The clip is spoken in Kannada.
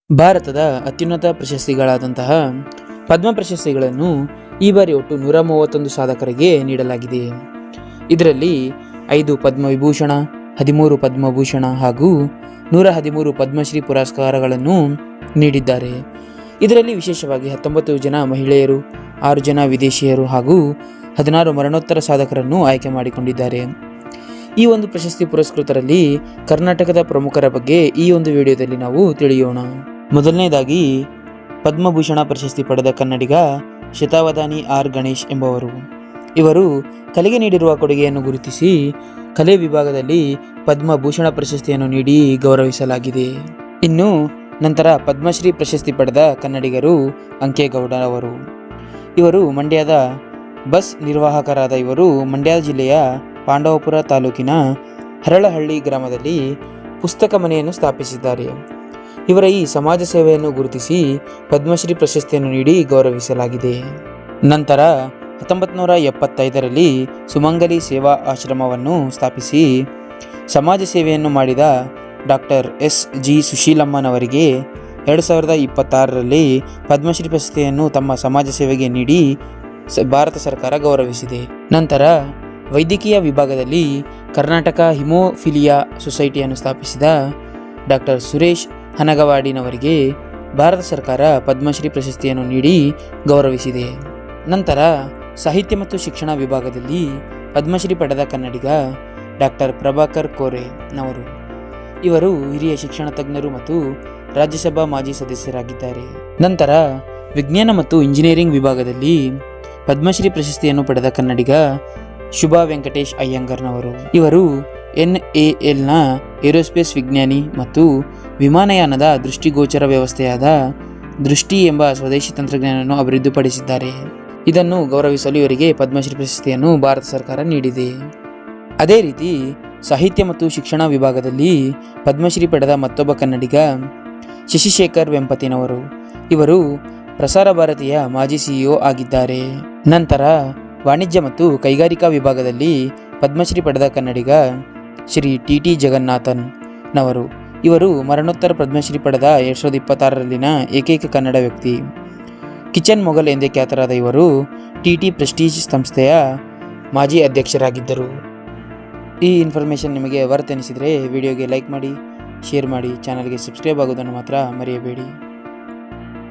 ಭಾರತದ ಅತ್ಯುನ್ನತ ಪ್ರಶಸ್ತಿಗಳಾದಂತಹ ಪದ್ಮ ಪ್ರಶಸ್ತಿಗಳನ್ನು ಈ ಬಾರಿ ಒಟ್ಟು 131 ಸಾಧಕರಿಗೆ ನೀಡಲಾಗಿದೆ. ಇದರಲ್ಲಿ 5 ಪದ್ಮವಿಭೂಷಣ, 13 ಪದ್ಮಭೂಷಣ ಹಾಗೂ 113 ಪದ್ಮಶ್ರೀ ಪುರಸ್ಕಾರಗಳನ್ನು ನೀಡಿದ್ದಾರೆ. ಇದರಲ್ಲಿ ವಿಶೇಷವಾಗಿ 19 ಜನ ಮಹಿಳೆಯರು, 6 ಜನ ವಿದೇಶಿಯರು ಹಾಗೂ 16 ಮರಣೋತ್ತರ ಸಾಧಕರನ್ನು ಆಯ್ಕೆ ಮಾಡಿಕೊಂಡಿದ್ದಾರೆ. ಈ ಒಂದು ಪ್ರಶಸ್ತಿ ಪುರಸ್ಕೃತರಲ್ಲಿ ಕರ್ನಾಟಕದ ಪ್ರಮುಖರ ಬಗ್ಗೆ ಈ ಒಂದು ವಿಡಿಯೋದಲ್ಲಿ ನಾವು ತಿಳಿಯೋಣ. ಮೊದಲನೇದಾಗಿ ಪದ್ಮಭೂಷಣ ಪ್ರಶಸ್ತಿ ಪಡೆದ ಕನ್ನಡಿಗ ಶತಾವಧಾನಿ ಆರ್ ಗಣೇಶ್ ಎಂಬವರು. ಇವರು ಕಲೆಗೆ ನೀಡಿರುವ ಕೊಡುಗೆಯನ್ನು ಗುರುತಿಸಿ ಕಲೆ ವಿಭಾಗದಲ್ಲಿ ಪದ್ಮಭೂಷಣ ಪ್ರಶಸ್ತಿಯನ್ನು ನೀಡಿ ಗೌರವಿಸಲಾಗಿದೆ. ಇನ್ನು ನಂತರ ಪದ್ಮಶ್ರೀ ಪ್ರಶಸ್ತಿ ಪಡೆದ ಕನ್ನಡಿಗರು ಅಂಕೇಗೌಡ ಅವರು. ಇವರು ಮಂಡ್ಯದ ಬಸ್ ನಿರ್ವಾಹಕರಾದ ಇವರು ಮಂಡ್ಯ ಜಿಲ್ಲೆಯ ಪಾಂಡವಪುರ ತಾಲೂಕಿನ ಹರಳಹಳ್ಳಿ ಗ್ರಾಮದಲ್ಲಿ ಪುಸ್ತಕ ಮನೆಯನ್ನು ಸ್ಥಾಪಿಸಿದ್ದಾರೆ. ಇವರ ಈ ಸಮಾಜ ಸೇವೆಯನ್ನು ಗುರುತಿಸಿ ಪದ್ಮಶ್ರೀ ಪ್ರಶಸ್ತಿಯನ್ನು ನೀಡಿ ಗೌರವಿಸಲಾಗಿದೆ. ನಂತರ 1975ರಲ್ಲಿ ಸುಮಂಗಲಿ ಸೇವಾ ಆಶ್ರಮವನ್ನು ಸ್ಥಾಪಿಸಿ ಸಮಾಜ ಸೇವೆಯನ್ನು ಮಾಡಿದ ಡಾಕ್ಟರ್ ಎಸ್.ಜಿ. ಸುಶೀಲಮ್ಮನವರಿಗೆ 2026ರಲ್ಲಿ ಪದ್ಮಶ್ರೀ ಪ್ರಶಸ್ತಿಯನ್ನು ತಮ್ಮ ಸಮಾಜ ಸೇವೆಗೆ ನೀಡಿ ಭಾರತ ಸರ್ಕಾರ ಗೌರವಿಸಿದೆ. ನಂತರ ವೈದ್ಯಕೀಯ ವಿಭಾಗದಲ್ಲಿ ಕರ್ನಾಟಕ ಹಿಮೋಫಿಲಿಯಾ ಸೊಸೈಟಿಯನ್ನು ಸ್ಥಾಪಿಸಿದ ಡಾಕ್ಟರ್ ಸುರೇಶ್ ಹನಗವಾಡಿನವರಿಗೆ ಭಾರತ ಸರ್ಕಾರ ಪದ್ಮಶ್ರೀ ಪ್ರಶಸ್ತಿಯನ್ನು ನೀಡಿ ಗೌರವಿಸಿದೆ. ನಂತರ ಸಾಹಿತ್ಯ ಮತ್ತು ಶಿಕ್ಷಣ ವಿಭಾಗದಲ್ಲಿ ಪದ್ಮಶ್ರೀ ಪಡೆದ ಕನ್ನಡಿಗ ಡಾಕ್ಟರ್ ಪ್ರಭಾಕರ್ ಕೋರೆನವರು. ಇವರು ಹಿರಿಯ ಶಿಕ್ಷಣ ತಜ್ಞರು ಮತ್ತು ರಾಜ್ಯಸಭಾ ಮಾಜಿ ಸದಸ್ಯರಾಗಿದ್ದಾರೆ. ನಂತರ ವಿಜ್ಞಾನ ಮತ್ತು ಇಂಜಿನಿಯರಿಂಗ್ ವಿಭಾಗದಲ್ಲಿ ಪದ್ಮಶ್ರೀ ಪ್ರಶಸ್ತಿಯನ್ನು ಪಡೆದ ಕನ್ನಡಿಗ ಶುಭಾ ವೆಂಕಟೇಶ್ ಅಯ್ಯಂಗರ್ನವರು. ಇವರು NALನ ಏರೋಸ್ಪೇಸ್ ವಿಜ್ಞಾನಿ ಮತ್ತು ವಿಮಾನಯಾನದ ದೃಷ್ಟಿಗೋಚರ ವ್ಯವಸ್ಥೆಯಾದ ದೃಷ್ಟಿ ಎಂಬ ಸ್ವದೇಶಿ ತಂತ್ರಜ್ಞಾನವನ್ನು ಅಭಿವೃದ್ಧಿಪಡಿಸಿದ್ದಾರೆ. ಇದನ್ನು ಗೌರವಿಸಲು ಇವರಿಗೆ ಪದ್ಮಶ್ರೀ ಪ್ರಶಸ್ತಿಯನ್ನು ಭಾರತ ಸರ್ಕಾರ ನೀಡಿದೆ. ಅದೇ ರೀತಿ ಸಾಹಿತ್ಯ ಮತ್ತು ಶಿಕ್ಷಣ ವಿಭಾಗದಲ್ಲಿ ಪದ್ಮಶ್ರೀ ಪಡೆದ ಮತ್ತೊಬ್ಬ ಕನ್ನಡಿಗ ಶಶಿಶೇಖರ್ ವೆಂಪತಿನವರು. ಇವರು ಪ್ರಸಾರ ಭಾರತಿಯ ಮಾಜಿ CEO ಆಗಿದ್ದಾರೆ. ನಂತರ ವಾಣಿಜ್ಯ ಮತ್ತು ಕೈಗಾರಿಕಾ ವಿಭಾಗದಲ್ಲಿ ಪದ್ಮಶ್ರೀ ಪಡೆದ ಕನ್ನಡಿಗ ಶ್ರೀ TT ಜಗನ್ನಾಥನ್ ನವರು. ಇವರು ಮರಣೋತ್ತರ ಪದ್ಮಶ್ರೀ ಪಡೆದ 2026ರಲ್ಲಿನ ಏಕೈಕ ಕನ್ನಡ ವ್ಯಕ್ತಿ. ಕಿಚನ್ ಮೊಘಲ್ ಎಂದೇ ಖ್ಯಾತರಾದ ಇವರು TT ಪ್ರೆಸ್ಟೀಜ್ ಸಂಸ್ಥೆಯ ಮಾಜಿ ಅಧ್ಯಕ್ಷರಾಗಿದ್ದರು. ಈ ಇನ್ಫಾರ್ಮೇಷನ್ ನಿಮಗೆ ವರ್ತ್ ಎನಿಸಿದರೆ ವಿಡಿಯೋಗೆ ಲೈಕ್ ಮಾಡಿ, ಶೇರ್ ಮಾಡಿ, ಚಾನಲ್ಗೆ ಸಬ್ಸ್ಕ್ರೈಬ್ ಆಗೋದನ್ನು ಮಾತ್ರ ಮರೆಯಬೇಡಿ.